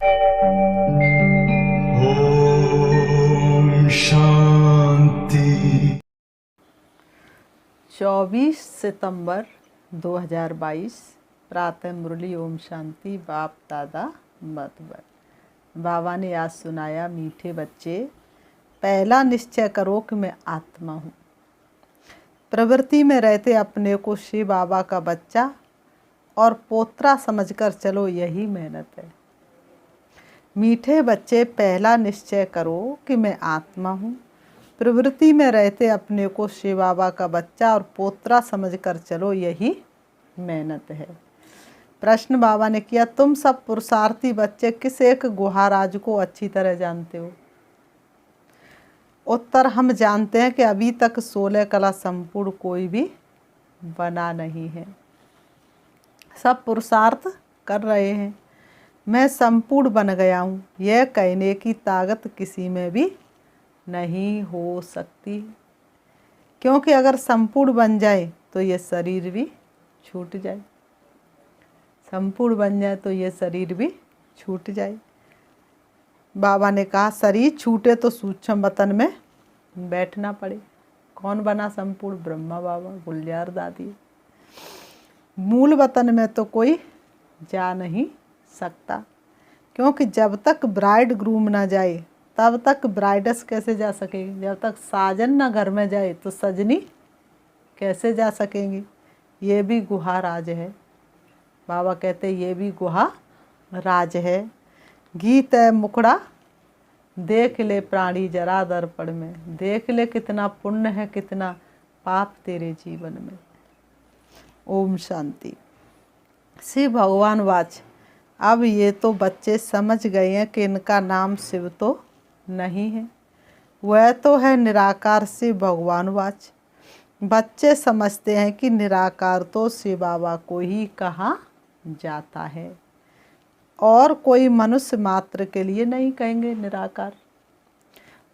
ओम शांति। 24 सितंबर 2022 प्रातः मुरली ओम शांति। बाप दादा मधुबन। बाबा ने आज सुनाया, मीठे बच्चे, पहला निश्चय करो कि मैं आत्मा हूँ। प्रवृत्ति में रहते अपने को शिव बाबा का बच्चा और पोत्रा समझकर चलो, यही मेहनत है। मीठे बच्चे, पहला निश्चय करो कि मैं आत्मा हूँ। प्रवृत्ति में रहते अपने को शिव बाबा का बच्चा और पोत्रा समझकर चलो, यही मेहनत है। प्रश्न बाबा ने किया, तुम सब पुरुषार्थी बच्चे किस एक गुहाराज को अच्छी तरह जानते हो? उत्तर, हम जानते हैं कि अभी तक 16 कला संपूर्ण कोई भी बना नहीं है। सब पुरुषार्थ कर रहे हैं। मैं संपूर्ण बन गया हूँ, यह कहने की ताकत किसी में भी नहीं हो सकती, क्योंकि अगर संपूर्ण बन जाए तो ये शरीर भी छूट जाए। संपूर्ण बन जाए तो ये शरीर भी छूट जाए। बाबा ने कहा, शरीर छूटे तो सूक्ष्म वतन में बैठना पड़े। कौन बना संपूर्ण? ब्रह्मा बाबा, गुलजार दादी। मूल वतन में तो कोई जा नहीं सकता, क्योंकि जब तक ब्राइड ग्रूम ना जाए तब तक ब्राइडस कैसे जा सकेगी? जब तक साजन ना घर में जाए तो सजनी कैसे जा सकेंगी? ये भी गुहा राज है। बाबा कहते ये भी गुहा राज है। गीत है मुखड़ा देख ले प्राणी जरा दर्पण में, देख ले कितना पुण्य है कितना पाप तेरे जीवन में। ओम शांति। श्री भगवान वाच, अब ये तो बच्चे समझ गए हैं कि इनका नाम शिव तो नहीं है, वह तो है निराकार। शिव भगवान वाच, बच्चे समझते हैं कि निराकार तो शिव बाबा को ही कहा जाता है और कोई मनुष्य मात्र के लिए नहीं कहेंगे निराकार।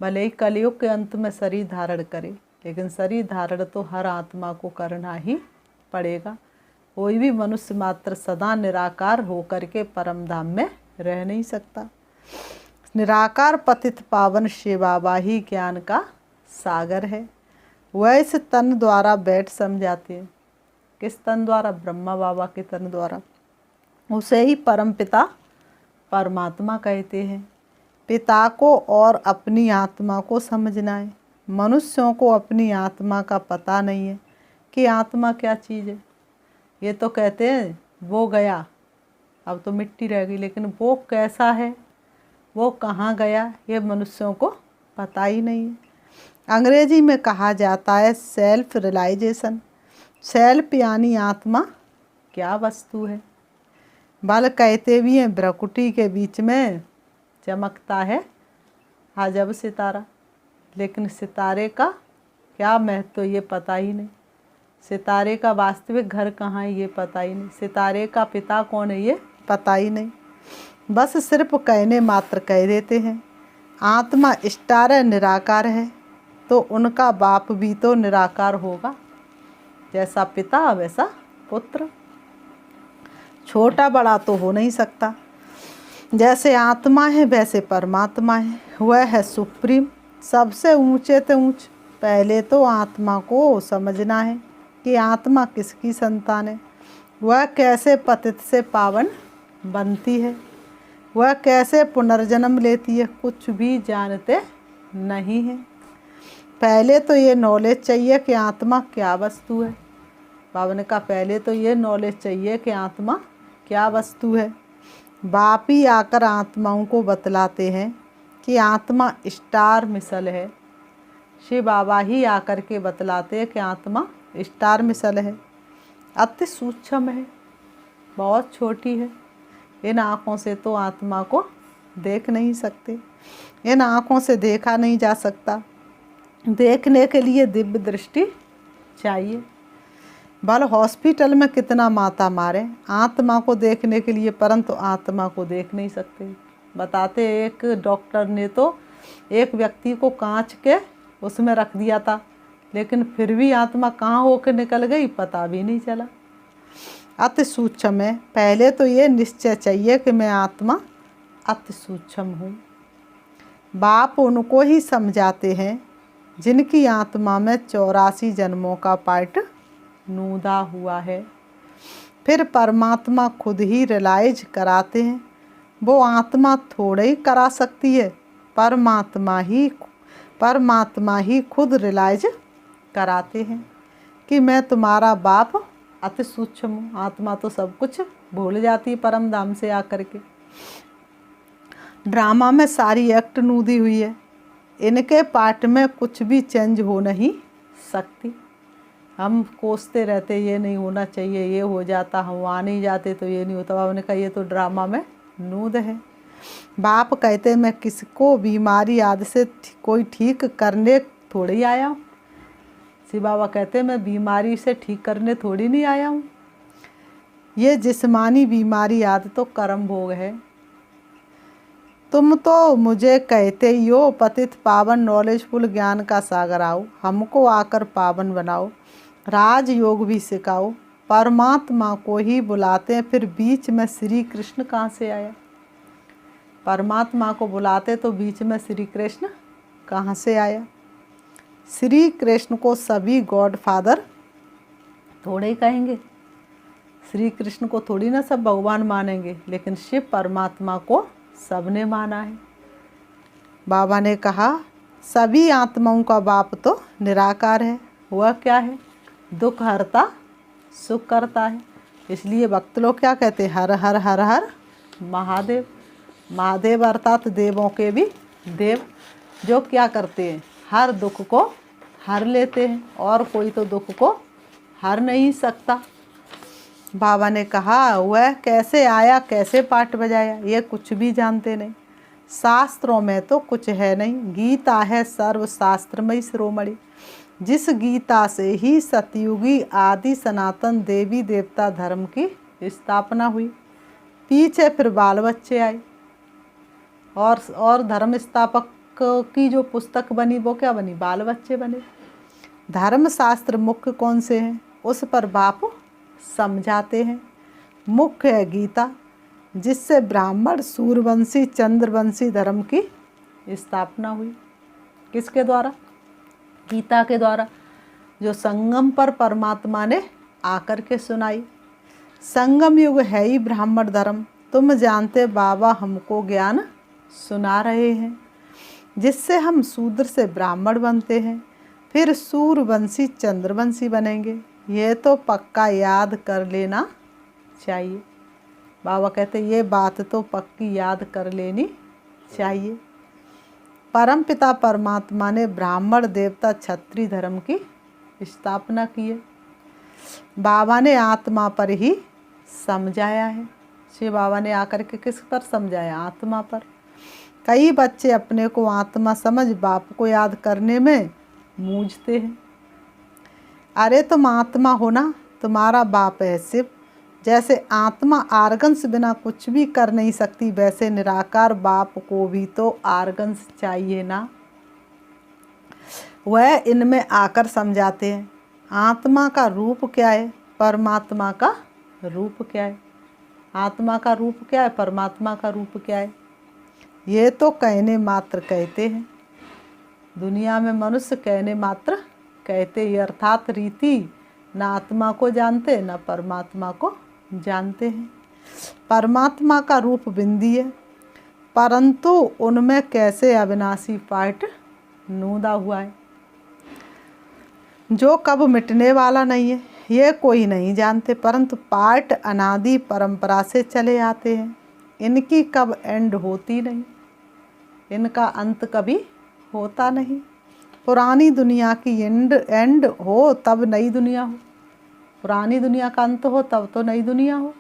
भले ही कलयुग के अंत में शरीर धारण करे, लेकिन शरीर धारण तो हर आत्मा को करना ही पड़ेगा। कोई भी मनुष्य मात्र सदा निराकार होकर के परम धाम में रह नहीं सकता। निराकार पतित पावन शिव बाबा ही ज्ञान का सागर है। वह इस तन द्वारा बैठ समझाते हैं। किस तन द्वारा? ब्रह्मा बाबा के तन द्वारा। उसे ही परम पिता परमात्मा कहते हैं। पिता को और अपनी आत्मा को समझना है। मनुष्यों को अपनी आत्मा का पता नहीं है कि आत्मा क्या चीज़ है। ये तो कहते हैं वो गया, अब तो मिट्टी रह गई, लेकिन वो कैसा है, वो कहाँ गया, ये मनुष्यों को पता ही नहीं है। अंग्रेजी में कहा जाता है सेल्फ रियलाइजेशन। सेल्फ यानी आत्मा क्या वस्तु है। बल कहते भी हैं भ्रकुटी के बीच में चमकता है अजब सितारा, लेकिन सितारे का क्या महत्व ये पता ही नहीं। सितारे का वास्तविक घर कहाँ है ये पता ही नहीं। सितारे का पिता कौन है ये पता ही नहीं। बस सिर्फ कहने मात्र कह देते हैं। आत्मा स्टार है, निराकार है, तो उनका बाप भी तो निराकार होगा। जैसा पिता वैसा पुत्र, छोटा बड़ा तो हो नहीं सकता। जैसे आत्मा है वैसे परमात्मा है। वह है सुप्रीम, सबसे ऊंचे से ऊंच। पहले तो आत्मा को समझना है कि आत्मा किसकी संतान है, वह कैसे पतित से पावन बनती है, वह कैसे पुनर्जन्म लेती है, कुछ भी जानते नहीं है। पहले तो ये नॉलेज चाहिए कि आत्मा क्या वस्तु है। बाबा ने कहा पहले तो ये नॉलेज चाहिए कि आत्मा क्या वस्तु है। बाप ही आकर आत्माओं को बतलाते हैं कि आत्मा स्टार मिसल है। शिव बाबा ही आकर के बतलाते हैं कि आत्मा स्टार मिसल है, अति सूक्ष्म है, बहुत छोटी है। इन आँखों से तो आत्मा को देख नहीं सकते, इन आँखों से देखा नहीं जा सकता। देखने के लिए दिव्य दृष्टि चाहिए। भल हॉस्पिटल में कितना माता मारे आत्मा को देखने के लिए, परंतु आत्मा को देख नहीं सकते। बताते एक डॉक्टर ने तो एक व्यक्ति को कांच के उसमें रख दिया था, लेकिन फिर भी आत्मा कहाँ होकर निकल गई पता भी नहीं चला। अति सूक्ष्म है। पहले तो ये निश्चय चाहिए कि मैं आत्मा अति सूक्ष्म हूँ। बाप उनको ही समझाते हैं जिनकी आत्मा में 84 जन्मों का पाठ नूदा हुआ है। फिर परमात्मा खुद ही रियलाइज कराते हैं। वो आत्मा थोड़े ही करा सकती है, परमात्मा ही खुद रियलाइज कराते हैं कि मैं तुम्हारा बाप अति सूक्ष्म हूँ। आत्मा तो सब कुछ भूल जाती है परम धाम से आकर के। ड्रामा में सारी एक्ट नूदी हुई है, इनके पार्ट में कुछ भी चेंज हो नहीं सकती। हम कोसते रहते ये नहीं होना चाहिए, ये हो जाता, हम वहाँ नहीं जाते तो ये नहीं होता। बाबा ने कहा ये तो ड्रामा में नूद है। बाप कहते मैं किसको बीमारी आदि से कोई ठीक करने थोड़ी आया हूँ। शिव बाबा कहते मैं बीमारी से ठीक करने थोड़ी नहीं आया हूँ। ये जिस्मानी बीमारी आदि तो कर्म भोग है। तुम तो मुझे कहते ही हो पतित पावन नॉलेजफुल ज्ञान का सागर आओ, हमको आकर पावन बनाओ, राजयोग भी सिखाओ। परमात्मा को ही बुलाते हैं, फिर बीच में श्री कृष्ण कहाँ से आया? परमात्मा को बुलाते तो बीच में श्री कृष्ण कहाँ से आया? श्री कृष्ण को सभी गॉड फादर थोड़े ही कहेंगे, श्री कृष्ण को थोड़ी ना सब भगवान मानेंगे, लेकिन शिव परमात्मा को सबने माना है। बाबा ने कहा सभी आत्माओं का बाप तो निराकार है। वह क्या है? दुख हरता सुख करता है। इसलिए भक्त लोग क्या कहते हैं? हर हर हर हर महादेव। महादेव अर्थात देवों के भी देव, जो क्या करते हैं? हर दुख को हर लेते हैं, और कोई तो दुख को हर नहीं सकता। बाबा ने कहा वह कैसे आया, कैसे पाठ बजाया, ये कुछ भी जानते नहीं। शास्त्रों में तो कुछ है नहीं। गीता है सर्वशास्त्रमयी शिरोमणि, जिस गीता से ही सतयुगी आदि सनातन देवी देवता धर्म की स्थापना हुई। पीछे फिर बाल बच्चे आए, और धर्म स्थापक की जो पुस्तक बनी वो क्या बनी? बाल बच्चे बने। धर्म शास्त्र मुख्य कौन से हैं? उस पर बाप समझाते हैं। मुख्य है गीता, जिससे ब्राह्मण सूर्यवंशी चंद्रवंशी धर्म की स्थापना हुई। किसके द्वारा? गीता के द्वारा, जो संगम पर परमात्मा ने आकर के सुनाई। संगम युग है ही ब्राह्मण धर्म। तुम जानते बाबा हमको ज्ञान सुना रहे हैं, जिससे हम शूद्र से ब्राह्मण बनते हैं, फिर सूर्यवंशी चंद्रवंशी बनेंगे। ये तो पक्का याद कर लेना चाहिए। बाबा कहते ये बात तो पक्की याद कर लेनी चाहिए। परमपिता परमात्मा ने ब्राह्मण देवता क्षत्रिय धर्म की स्थापना की है। बाबा ने आत्मा पर ही समझाया है। शिव बाबा ने आकर के किस पर समझाया? आत्मा पर। कई बच्चे अपने को आत्मा समझ बाप को याद करने में मूझते हैं। अरे तुम आत्मा हो ना, तुम्हारा बाप है शिव। जैसे आत्मा आर्गन्स बिना कुछ भी कर नहीं सकती, वैसे निराकार बाप को भी तो आर्गन्स चाहिए ना। वह इनमें आकर समझाते हैं आत्मा का रूप क्या है, परमात्मा का रूप क्या है। आत्मा का रूप क्या है, परमात्मा का रूप क्या है, ये तो कहने मात्र कहते हैं। दुनिया में मनुष्य कहने मात्र कहते ही, अर्थात रीति न आत्मा को जानते न परमात्मा को जानते हैं। परमात्मा का रूप बिंदी है, परंतु उनमें कैसे अविनाशी पाठ नूदा हुआ है, जो कब मिटने वाला नहीं है, ये कोई नहीं जानते। परंतु पाठ अनादि परंपरा से चले आते हैं। इनकी कब एंड होती नहीं, इनका अंत कभी होता नहीं। पुरानी दुनिया की एंड हो तब नई दुनिया हो, पुरानी दुनिया का अंत हो तब तो नई दुनिया हो।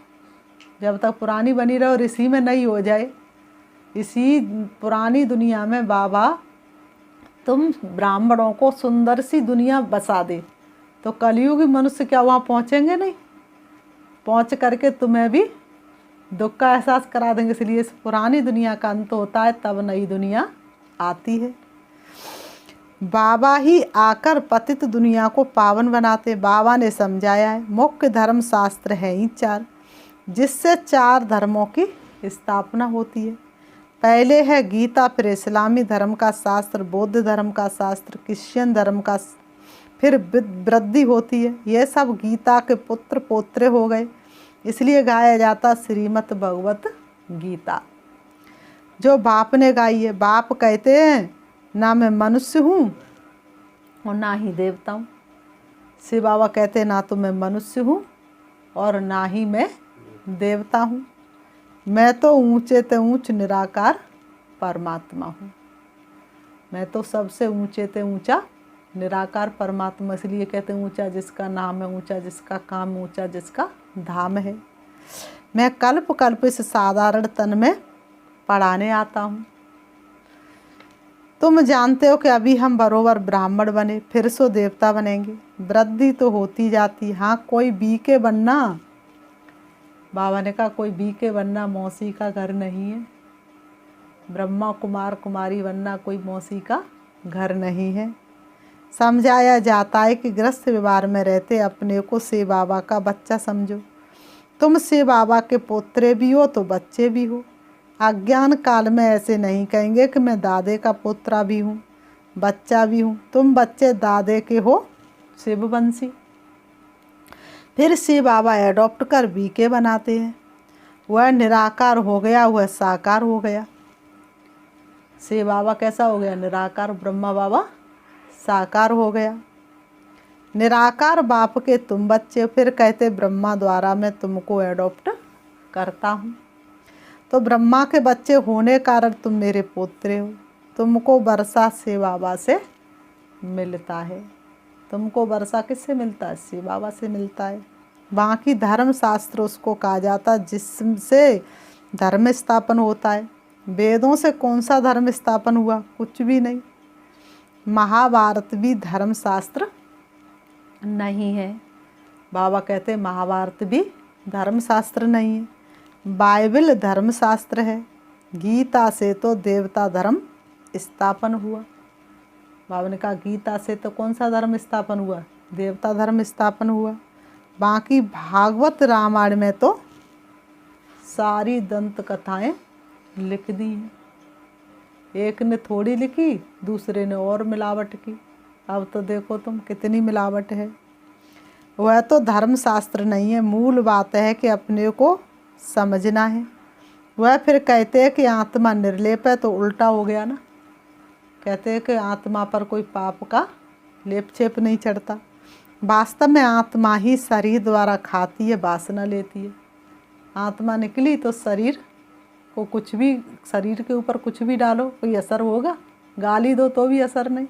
जब तक पुरानी बनी रहे और इसी में नई हो जाए, इसी पुरानी दुनिया में बाबा तुम ब्राह्मणों को सुंदर सी दुनिया बसा दे, तो कलयुगी मनुष्य क्या वहाँ पहुँचेंगे नहीं? पहुँच करके तुम्हें भी दुख का एहसास करा देंगे। इसलिए इस पुरानी दुनिया का अंत होता है, तब नई दुनिया आती है। बाबा ही आकर पतित दुनिया को पावन बनाते। बाबा ने समझाया है मुख्य धर्म शास्त्र है ही 4, जिससे 4 धर्मों की स्थापना होती है। पहले है गीता, फिर इस्लामी धर्म का शास्त्र, बौद्ध धर्म का शास्त्र, क्रिश्चियन धर्म का, फिर वृद्धि होती है। ये सब गीता के पुत्र पोत्रे हो गए, इसलिए गाया जाता श्रीमद् भगवत गीता, जो बाप ने गाई है। बाप कहते हैं ना मैं मनुष्य हूँ और ना ही देवता हूँ। शिव बाबा कहते हैं ना तो मैं मनुष्य हूँ और ना ही मैं देवता हूँ, मैं तो ऊंचे ते ऊंच निराकार परमात्मा हूँ। मैं तो सबसे ऊंचे ते ऊंचा निराकार परमात्मा, इसलिए कहते हैं ऊंचा जिसका नाम है, ऊंचा जिसका काम, ऊंचा जिसका धाम है। मैं कल्प कल्प इस साधारण तन में पढ़ाने आता हूँ। तुम जानते हो कि अभी हम बरोबर ब्राह्मण बने, फिर सो देवता बनेंगे। वृद्धि तो होती जाती। हाँ, कोई बीके बनना, बाबा ने कहा कोई बीके बनना मौसी का घर नहीं है। ब्रह्मा कुमार कुमारी बनना कोई मौसी का घर नहीं है। समझाया जाता है कि गृहस्थ व्यवहार में रहते अपने को शिव बाबा का बच्चा समझो। तुम शिव बाबा के पोत्रे भी हो तो बच्चे भी हो। अज्ञान काल में ऐसे नहीं कहेंगे कि मैं दादे का पोत्रा भी हूँ, बच्चा भी हूँ। तुम बच्चे दादे के हो शिववंशी। फिर शिव बाबा एडॉप्ट कर बीके बनाते हैं। वह निराकार हो गया, वह साकार हो गया। शिव बाबा कैसा हो गया? निराकार। ब्रह्मा बाबा साकार हो गया। निराकार बाप के तुम बच्चे, फिर कहते ब्रह्मा द्वारा मैं तुमको एडॉप्ट करता हूँ। तो ब्रह्मा के बच्चे होने कारण तुम मेरे पोत्रे हो। तुमको वर्षा शिव बाबा से मिलता है। तुमको वर्षा किससे मिलता है? शिव बाबा से मिलता है। बाकी धर्म शास्त्र उसको कहा जाता है जिससे धर्म स्थापन होता है। वेदों से कौन सा धर्म स्थापन हुआ? कुछ भी नहीं। महाभारत भी धर्म शास्त्र नहीं है। बाबा कहते महाभारत भी धर्म शास्त्र नहीं है। बाइबल धर्म शास्त्र है। गीता से तो देवता धर्म स्थापन हुआ। बाबा ने कहा गीता से तो कौन सा धर्म स्थापन हुआ? देवता धर्म स्थापन हुआ। बाकी भागवत रामायण में तो सारी दंत कथाएं लिख दी हैं। एक ने थोड़ी लिखी, दूसरे ने और मिलावट की। अब तो देखो तुम कितनी मिलावट है। वह तो धर्म शास्त्र नहीं है। मूल बात है कि अपने को समझना है। वह फिर कहते हैं कि आत्मा निर्लेप है, तो उल्टा हो गया ना। कहते हैं कि आत्मा पर कोई पाप का लेप छेप नहीं चढ़ता। वास्तव में आत्मा ही शरीर द्वारा खाती है, वासना लेती है। आत्मा निकली तो शरीर को कुछ भी, शरीर के ऊपर कुछ भी डालो कोई असर होगा? गाली दो तो भी असर नहीं।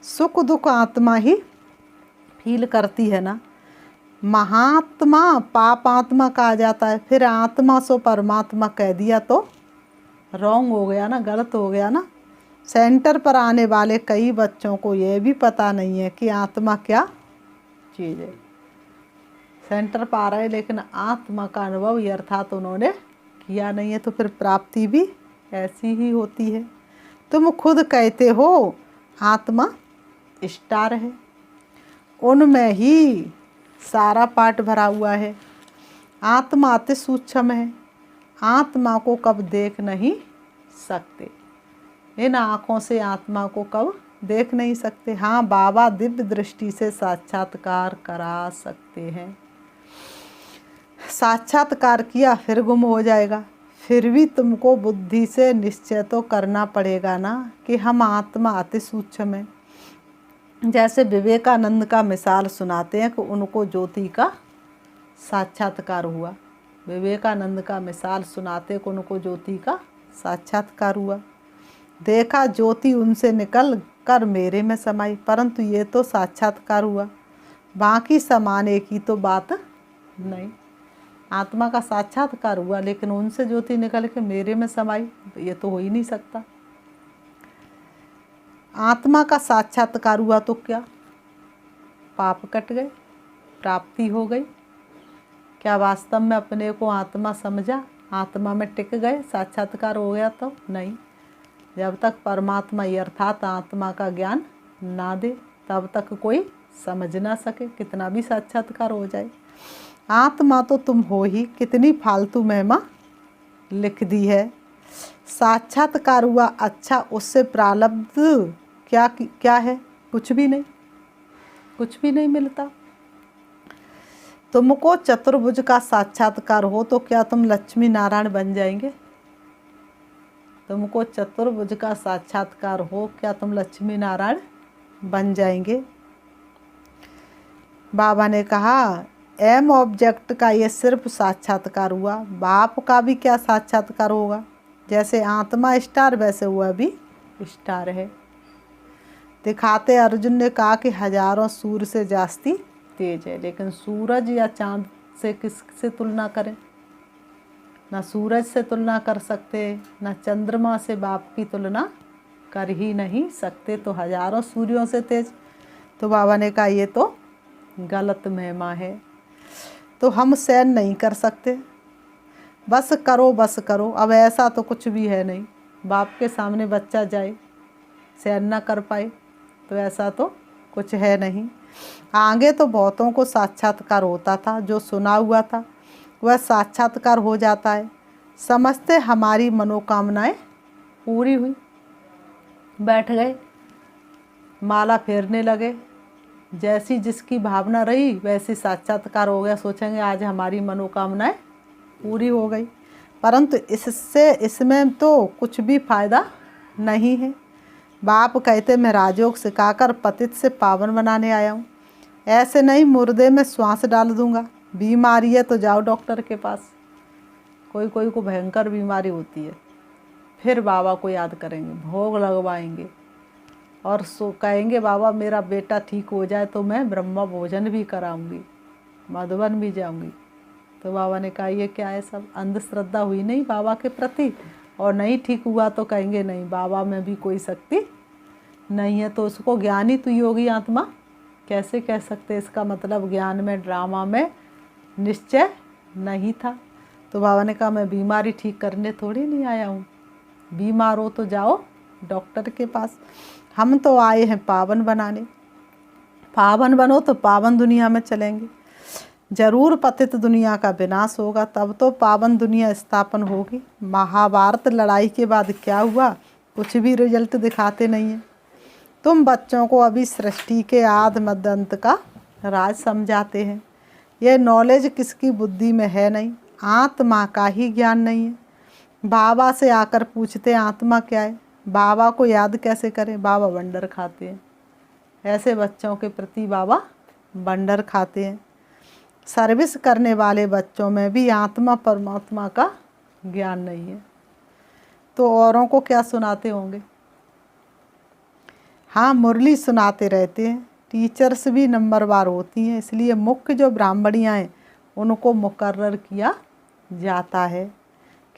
सुख दुख आत्मा ही फील करती है ना। महात्मा पाप आत्मा कहा जाता है। फिर आत्मा सो परमात्मा कह दिया तो रॉन्ग हो गया ना, गलत हो गया ना। सेंटर पर आने वाले कई बच्चों को यह भी पता नहीं है कि आत्मा क्या चीज़ है। सेंटर पर आ रहे लेकिन आत्मा का अनुभव अर्थात उन्होंने किया नहीं है, तो फिर प्राप्ति भी ऐसी ही होती है। तुम खुद कहते हो आत्मा स्टार है, उनमें ही सारा पाठ भरा हुआ है। आत्मा अति सूक्ष्म है। आत्मा को कब देख नहीं सकते। इन आँखों से आत्मा को कब देख नहीं सकते। हाँ, बाबा दिव्य दृष्टि से साक्षात्कार करा सकते हैं। साक्षात्कार किया फिर गुम हो जाएगा। फिर भी तुमको बुद्धि से निश्चय तो करना पड़ेगा ना कि हम आत्मा अति सूक्ष्म है। जैसे विवेकानंद का मिसाल सुनाते हैं कि उनको ज्योति का साक्षात्कार हुआ। विवेकानंद का मिसाल सुनाते कि उनको ज्योति का साक्षात्कार हुआ। देखा ज्योति उनसे निकल कर मेरे में समाई, परंतु ये तो साक्षात्कार हुआ, बाकी समाने की तो बात नहीं। आत्मा का साक्षात्कार हुआ लेकिन उनसे ज्योति निकल के मेरे में समाई, ये तो हो ही नहीं सकता। आत्मा का साक्षात्कार हुआ तो क्या? पाप कट गए, प्राप्ति हो गई। क्या वास्तव में अपने को आत्मा समझा, आत्मा में टिक गए, साक्षात्कार हो गया? तो नहीं। जब तक परमात्मा अर्थात आत्मा का ज्ञान ना दे तब तक कोई समझ ना सके, कितना भी साक्षात्कार हो जाए। आत्मा तो तुम हो ही। कितनी फालतू महिमा लिख दी है। साक्षात्कार हुआ, अच्छा उससे प्रारब्ध क्या है? कुछ भी नहीं, कुछ भी नहीं मिलता। तुमको चतुर्भुज का साक्षात्कार हो तो क्या तुम लक्ष्मी नारायण बन जाएंगे? तुमको चतुर्भुज का साक्षात्कार हो, क्या तुम लक्ष्मी नारायण बन जाएंगे? बाबा ने कहा एम ऑब्जेक्ट का ये सिर्फ साक्षात्कार हुआ, बाप का भी क्या साक्षात्कार होगा? जैसे आत्मा स्टार वैसे हुआ भी स्टार है। दिखाते अर्जुन ने कहा कि हजारों सूर्य से जास्ती तेज है, लेकिन सूरज या चांद से किससे तुलना करें? ना सूरज से तुलना कर सकते, ना चंद्रमा से बाप की तुलना कर ही नहीं सकते, तो हजारों सूर्यों से तेज। तो बाबा ने कहा ये तो गलत महिमा है, तो हम सहन नहीं कर सकते, बस करो बस करो। अब ऐसा तो कुछ भी है नहीं, बाप के सामने बच्चा जाए सहन ना कर पाए, तो ऐसा तो कुछ है नहीं। आगे तो बहुतों को साक्षात्कार होता था, जो सुना हुआ था वह साक्षात्कार हो जाता है, समझते हमारी मनोकामनाएं पूरी हुई, बैठ गए, माला फेरने लगे, जैसी जिसकी भावना रही वैसी साक्षात्कार हो गया, सोचेंगे आज हमारी मनोकामनाएं पूरी हो गई। परंतु इसमें तो कुछ भी फायदा नहीं है। बाप कहते मैं राजयोग सिखाकर पतित से पावन बनाने आया हूँ, ऐसे नहीं मुर्दे में श्वास डाल दूंगा। बीमारी है तो जाओ डॉक्टर के पास, कोई कोई को भयंकर बीमारी होती है, फिर बाबा को याद करेंगे, भोग लगवाएंगे और कहेंगे बाबा मेरा बेटा ठीक हो जाए तो मैं ब्रह्मा भोजन भी कराऊंगी, मधुबन भी जाऊंगी। तो बाबा ने कहा ये क्या है, सब अंधश्रद्धा हुई नहीं बाबा के प्रति? और नहीं ठीक हुआ तो कहेंगे नहीं बाबा में भी कोई शक्ति नहीं है, तो उसको ज्ञानी तू योगी आत्मा कैसे कह सकते? इसका मतलब ज्ञान में ड्रामा में निश्चय नहीं था। तो बाबा ने कहा मैं बीमारी ठीक करने थोड़ी नहीं आया हूँ, बीमार हो तो जाओ डॉक्टर के पास, हम तो आए हैं पावन बनाने। पावन बनो तो पावन दुनिया में चलेंगे, जरूर पतित दुनिया का विनाश होगा, तब तो पावन दुनिया स्थापन होगी। महाभारत लड़ाई के बाद क्या हुआ? कुछ भी रिजल्ट दिखाते नहीं है। तुम बच्चों को अभी सृष्टि के आदि मध्य अंत का राज समझाते हैं, यह नॉलेज किसकी बुद्धि में है नहीं, आत्मा का ही ज्ञान नहीं है। बाबा से आकर पूछते आत्मा क्या है, बाबा को याद कैसे करें? बाबा बंडर खाते हैं। ऐसे बच्चों के प्रति बाबा बंडर खाते हैं। सर्विस करने वाले बच्चों में भी आत्मा परमात्मा का ज्ञान नहीं है, तो औरों को क्या सुनाते होंगे? हाँ, मुरली सुनाते रहते हैं, टीचर्स भी नंबरवार होती हैं, इसलिए मुख्य जो ब्राह्मणियाँ हैं उनको मुकर्रर किया जाता है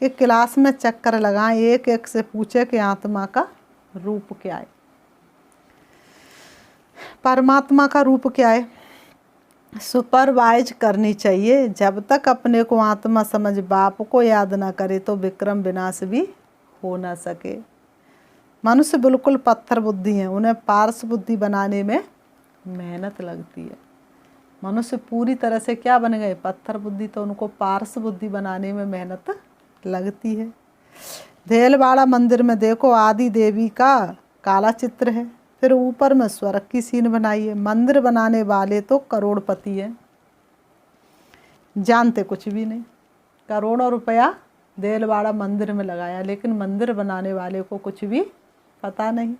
कि क्लास में चक्कर लगाएं, एक एक से पूछे कि आत्मा का रूप क्या है, परमात्मा का रूप क्या है। सुपरवाइज करनी चाहिए, जब तक अपने को आत्मा समझ बाप को याद ना करे तो विक्रम विनाश भी हो ना सके। मनुष्य बिल्कुल पत्थर बुद्धि हैं, उन्हें पारस बुद्धि बनाने में मेहनत लगती है। मनुष्य पूरी तरह से क्या बन गए? पत्थर बुद्धि, तो उनको पारस बुद्धि बनाने में मेहनत लगती है। देलवाड़ा मंदिर में देखो आदि देवी का काला चित्र है, फिर ऊपर में स्वर्ग की सीन बनाई है। मंदिर बनाने वाले तो करोड़पति हैं, जानते कुछ भी नहीं। करोड़ों रुपया देलवाड़ा मंदिर में लगाया, लेकिन मंदिर बनाने वाले को कुछ भी पता नहीं।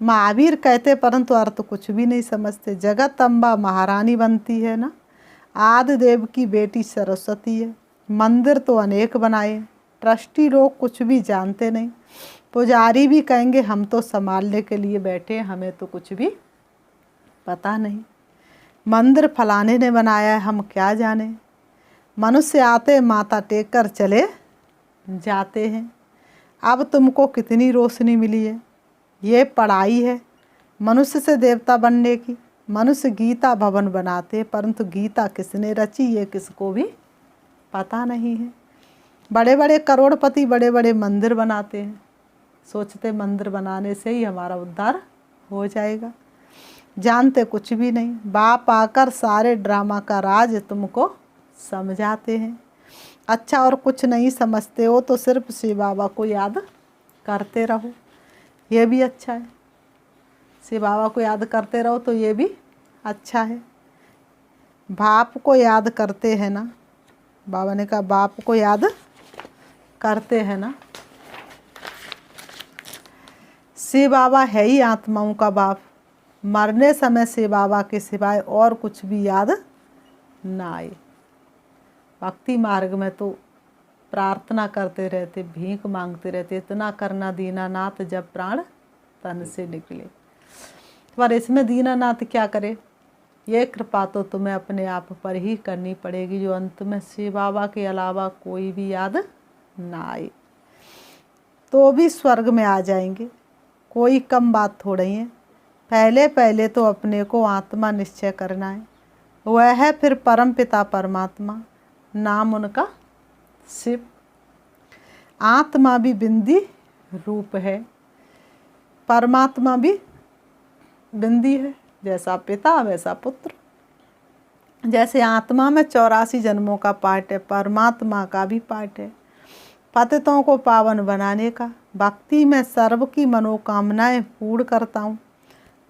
महावीर कहते परंतु अर्थ कुछ भी नहीं समझते। जगत अम्बा महारानी बनती है ना, आदि देव की बेटी सरस्वती है। मंदिर तो अनेक बनाए, ट्रस्टी लोग कुछ भी जानते नहीं। पुजारी भी कहेंगे हम तो संभालने के लिए बैठे हैं, हमें तो कुछ भी पता नहीं। मंदिर फलाने ने बनाया है, हम क्या जाने। मनुष्य आते माथा टेक कर चले जाते हैं। अब तुमको कितनी रोशनी मिली है, ये पढ़ाई है मनुष्य से देवता बनने की। मनुष्य गीता भवन बनाते, परंतु गीता किसने रची ये किसको भी पता नहीं है। बड़े बड़े करोड़पति बड़े बड़े मंदिर बनाते हैं, सोचते मंदिर बनाने से ही हमारा उद्धार हो जाएगा, जानते कुछ भी नहीं। बाप आकर सारे ड्रामा का राज तुमको समझाते हैं। अच्छा और कुछ नहीं समझते हो तो सिर्फ शिव बाबा को याद करते रहो, ये भी अच्छा है। शिव बाबा को याद करते रहो तो ये भी अच्छा है। बाप को याद करते हैं ना, बाबा ने कहा बाप को याद करते हैं ना। शिव बाबा है ही आत्माओं का बाप। मरने समय शिव बाबा के सिवाय और कुछ भी याद ना आए। भक्ति मार्ग में तो प्रार्थना करते रहते, भीख मांगते रहते, इतना करना दीनानाथ जब प्राण तन से निकले। पर इसमें दीनानाथ क्या करे, ये कृपा तो तुम्हें अपने आप पर ही करनी पड़ेगी, जो अंत में शिव बाबा के अलावा कोई भी याद ना आए तो भी स्वर्ग में आ जाएंगे। कोई कम बात थोड़ी है। पहले पहले तो अपने को आत्मा निश्चय करना है, वह है फिर परम पिता परमात्मा, नाम उनका शिव। आत्मा भी बिंदी रूप है, परमात्मा भी बिंदी है। जैसा पिता वैसा पुत्र। जैसे आत्मा में 84 जन्मों का पाठ है, परमात्मा का भी पाठ है पतितों को पावन बनाने का। भक्ति में सर्व की मनोकामनाएं पूर्ण करता हूँ।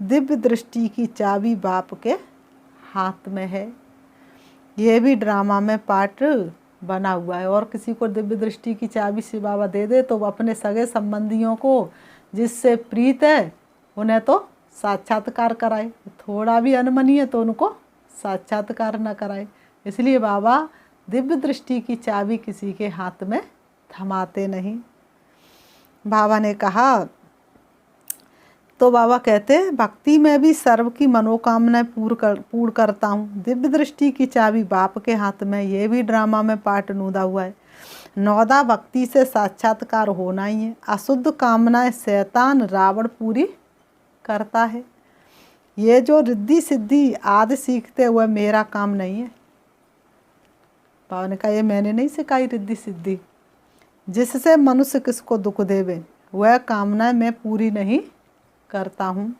दिव्य दृष्टि की चाबी बाप के हाथ में है। ये भी ड्रामा में पाठ बना हुआ है। और किसी को दिव्य दृष्टि की चाबी शिव बाबा दे दे तो अपने सगे संबंधियों को जिससे प्रीत है उन्हें तो साक्षात्कार कराए, थोड़ा भी अनमनी है तो उनको साक्षात्कार न कराए। इसलिए बाबा दिव्य दृष्टि की चाबी किसी के हाथ में थमाते नहीं। बाबा ने कहा, तो बाबा कहते भक्ति में भी सर्व की मनोकामनाएं पूर्ण करता हूँ। दिव्य दृष्टि की चाबी बाप के हाथ में, ये भी ड्रामा में पाठ नूदा हुआ है। नौदा भक्ति से साक्षात्कार होना ही है। अशुद्ध कामनाएं शैतान रावण पूरी करता है। ये जो रिद्धि सिद्धि आदि सीखते हुए मेरा काम नहीं है। बाबा ने कहा ये मैंने नहीं सिखाई रिद्धि सिद्धि। जिससे मनुष्य किसको दुख देवे वह कामनाएं मैं पूरी नहीं करता हूँ।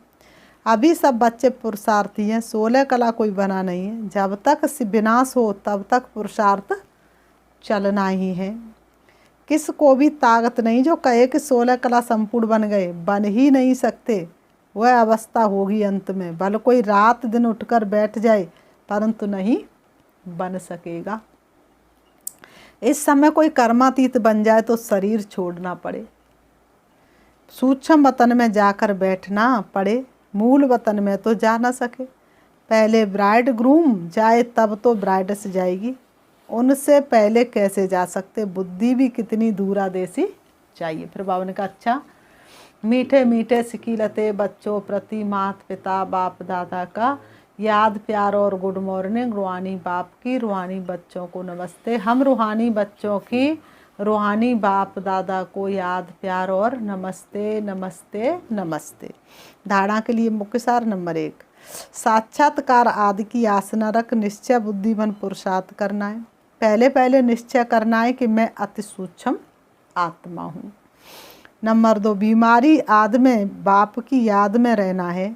अभी सब बच्चे पुरुषार्थी हैं, 16 कला कोई बना नहीं है। जब तक विनाश हो तब तक पुरुषार्थ चलना ही है। किस को भी ताकत नहीं जो कहे कि 16 कला संपूर्ण बन गए, बन ही नहीं सकते। वह अवस्था होगी अंत में। भले कोई रात दिन उठकर बैठ जाए परंतु नहीं बन सकेगा। इस समय कोई कर्मातीत बन जाए तो शरीर छोड़ना पड़े, सूक्ष्म वतन में जाकर बैठना पड़े, मूल वतन में तो जा ना सके। पहले ब्राइड ग्रूम जाए तब तो ब्राइडस जाएगी, उनसे पहले कैसे जा सकते। बुद्धि भी कितनी दूरादेशी चाहिए। फिर बाबा ने कहा अच्छा, मीठे मीठे सिकीलते बच्चों प्रति माता पिता बाप दादा का याद प्यार और गुड मॉर्निंग। रूहानी बाप की रूहानी बच्चों को नमस्ते। हम रूहानी बच्चों की रूहानी बाप दादा को याद प्यार और नमस्ते नमस्ते नमस्ते। धारणा के लिए मुख्य सार नंबर 1, साक्षात्कार आदि की आसना रख निश्चय बुद्धिमान पुरुषार्थ करना है। पहले पहले निश्चय करना है कि मैं अति सूक्ष्म आत्मा हूँ। नंबर 2, बीमारी आदि में बाप की याद में रहना है।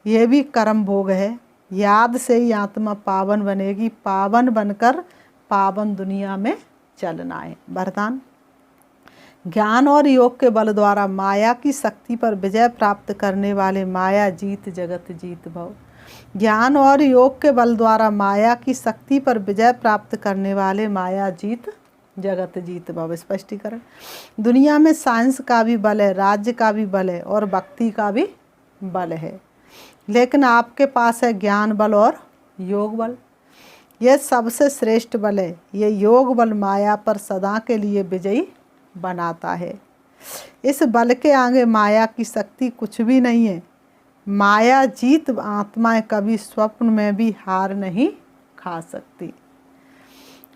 यह भी कर्म भोग है। याद से ही आत्मा पावन बनेगी। पावन बनकर पावन दुनिया में चलना है। वरदान, ज्ञान और योग के बल द्वारा माया की शक्ति पर विजय प्राप्त करने वाले माया जीत जगत जीत भव। ज्ञान और योग के बल द्वारा माया की शक्ति पर विजय प्राप्त करने वाले माया जीत जगत जीत भव। स्पष्टीकरण, दुनिया में साइंस का भी बल है, राज्य का भी बल है और भक्ति का भी बल है, लेकिन आपके पास है ज्ञान बल और योग बल। यह सबसे श्रेष्ठ बल है। ये योग बल माया पर सदा के लिए विजयी बनाता है। इस बल के आगे माया की शक्ति कुछ भी नहीं है। माया जीत आत्माएं कभी स्वप्न में भी हार नहीं खा सकती।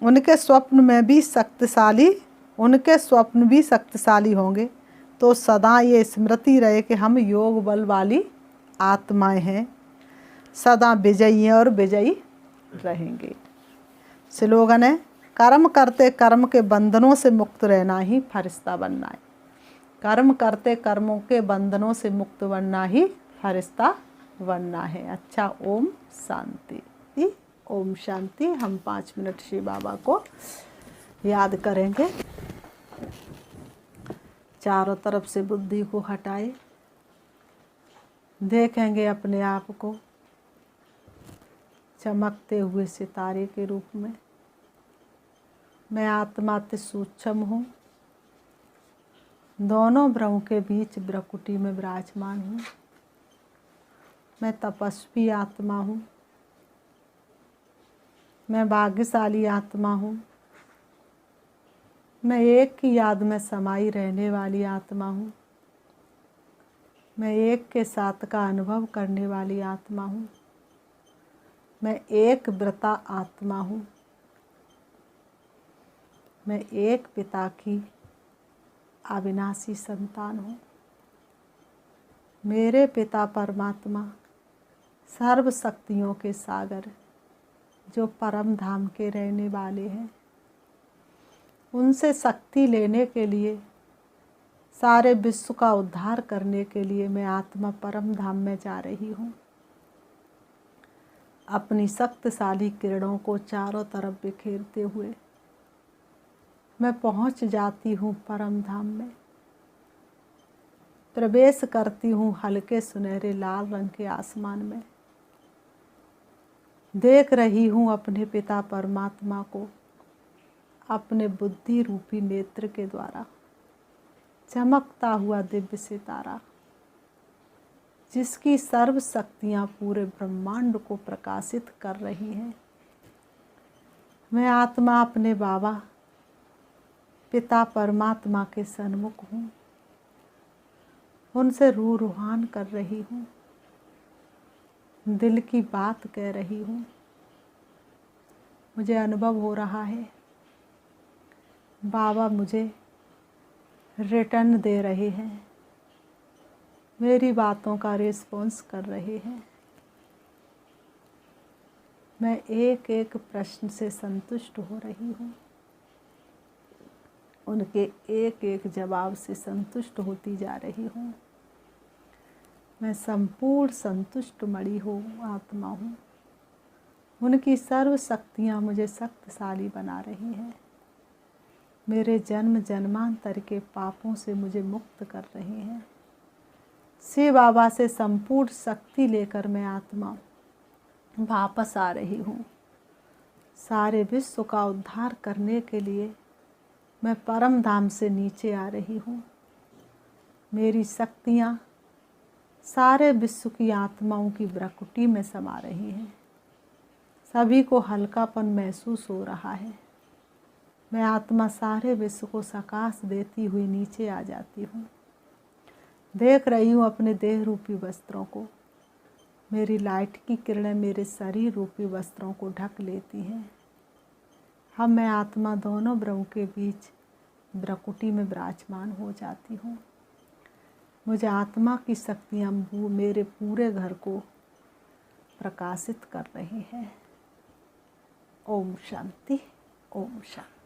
उनके स्वप्न भी शक्तिशाली होंगे। तो सदा ये स्मृति रहे कि हम योग बल वाली आत्माएं हैं, सदा विजयी हैं और विजयी रहेंगे। स्लोगन है, कर्म करते कर्म के बंधनों से मुक्त रहना ही फरिश्ता बनना है। कर्म करते कर्मों के बंधनों से मुक्त बनना ही फरिश्ता बनना है। अच्छा, ओम शांति। ओम शांति। हम 5 मिनट शिव बाबा को याद करेंगे। चारों तरफ से बुद्धि को हटाए, देखेंगे अपने आप को चमकते हुए सितारे के रूप में। मैं आत्मा अति सूक्ष्म हूँ, दोनों ब्रह्म के बीच ब्रकुटी में विराजमान हूँ। मैं तपस्वी आत्मा हूँ, मैं भाग्यशाली आत्मा हूँ। मैं एक की याद में समाई रहने वाली आत्मा हूँ। मैं एक के साथ का अनुभव करने वाली आत्मा हूँ। मैं एक व्रता आत्मा हूँ। मैं एक पिता की अविनाशी संतान हूँ। मेरे पिता परमात्मा सर्व शक्तियों के सागर, जो परम धाम के रहने वाले हैं, उनसे शक्ति लेने के लिए, सारे विश्व का उद्धार करने के लिए मैं आत्मा परम धाम में जा रही हूँ। अपनी शक्तिशाली किरणों को चारों तरफ बिखेरते हुए मैं पहुँच जाती हूँ परम धाम में। प्रवेश करती हूँ हल्के सुनहरे लाल रंग के आसमान में। देख रही हूँ अपने पिता परमात्मा को अपने बुद्धि रूपी नेत्र के द्वारा, चमकता हुआ दिव्य सितारा, जिसकी सर्व शक्तियाँ पूरे ब्रह्मांड को प्रकाशित कर रही हैं। मैं आत्मा अपने बाबा पिता परमात्मा के सन्मुख हूँ, उनसे रूहान कर रही हूँ, दिल की बात कह रही हूँ। मुझे अनुभव हो रहा है बाबा मुझे रिटर्न दे रहे हैं, मेरी बातों का रिस्पॉन्स कर रहे हैं। मैं एक एक प्रश्न से संतुष्ट हो रही हूँ, उनके एक एक जवाब से संतुष्ट होती जा रही हूँ। मैं संपूर्ण संतुष्ट मणि हो आत्मा हूँ। उनकी सर्व शक्तियाँ मुझे शक्तिशाली बना रही हैं। मेरे जन्म जन्मांतर के पापों से मुझे मुक्त कर रही हैं। शिव बाबा से संपूर्ण शक्ति लेकर मैं आत्मा वापस आ रही हूँ। सारे विश्व का उद्धार करने के लिए मैं परम धाम से नीचे आ रही हूँ। मेरी शक्तियाँ सारे विश्व की आत्माओं की ब्रकुटी में समा रही हैं। सभी को हल्कापन महसूस हो रहा है। मैं आत्मा सारे विश्व को सकाश देती हुई नीचे आ जाती हूँ। देख रही हूँ अपने देह रूपी वस्त्रों को। मेरी लाइट की किरणें मेरे शरीर रूपी वस्त्रों को ढक लेती हैं। अब मैं आत्मा दोनों ब्रह्म के बीच ब्रकुटी में विराजमान हो जाती हूँ। मुझे आत्मा की शक्तियाँ मेरे पूरे घर को प्रकाशित कर रही हैं। ओम शांति, ओम शांति।